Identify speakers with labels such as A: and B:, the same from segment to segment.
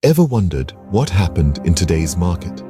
A: Ever wondered what happened in today's market?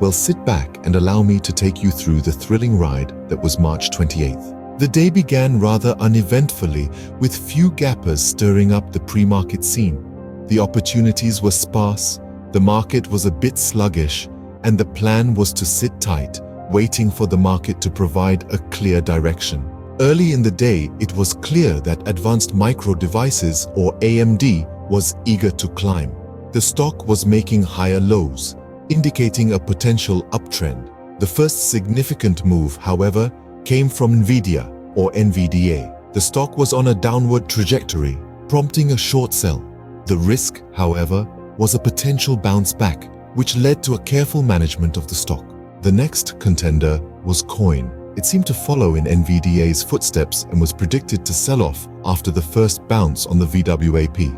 A: Well, sit back and allow me to take you through the thrilling ride that was March 28th. The day began rather uneventfully, with few gappers stirring up the pre-market scene. The opportunities were sparse, the market was a bit sluggish, and the plan was to sit tight, waiting for the market to provide a clear direction. Early in the day, it was clear that Advanced Micro Devices, or AMD, was eager to climb. The stock was making higher lows, indicating a potential uptrend. The first significant move, however, came from Nvidia, or NVDA. The stock was on a downward trajectory, prompting a short sell. The risk, however, was a potential bounce back, which led to a careful management of the stock. The next contender was Coin. It seemed to follow in NVDA's footsteps and was predicted to sell off after the first bounce on the VWAP.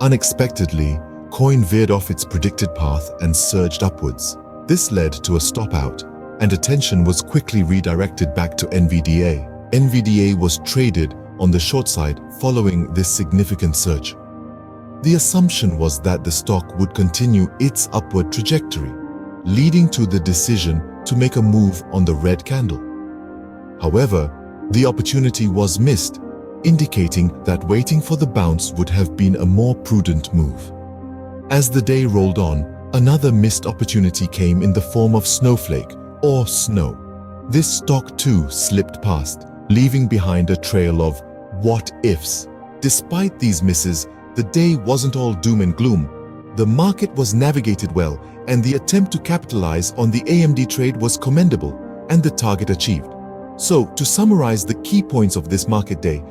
A: Unexpectedly, Coin veered off its predicted path and surged upwards. This led to a stop out, and attention was quickly redirected back to NVDA. NVDA was traded on the short side following this significant surge. The assumption was that the stock would continue its upward trajectory, leading to the decision to make a move on the red candle. However, the opportunity was missed, indicating that waiting for the bounce would have been a more prudent move. As the day rolled on, another missed opportunity came in the form of Snowflake, or Snow. This stock too slipped past, leaving behind a trail of what-ifs. Despite these misses, the day wasn't all doom and gloom. The market was navigated well, and the attempt to capitalize on the AMD trade was commendable, and the target achieved. So, to summarize the key points of this market day,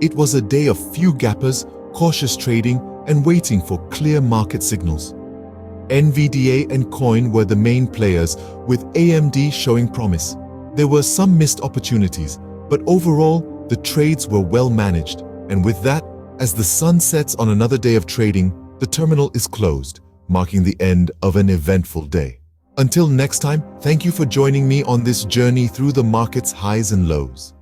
A: it was a day of few gappers, cautious trading, and waiting for clear market signals. NVDA and Coin were the main players, with AMD showing promise. There were some missed opportunities, but overall, the trades were well managed. And with that, as the sun sets on another day of trading, the terminal is closed, marking the end of an eventful day. Until next time, thank you for joining me on this journey through the market's highs and lows.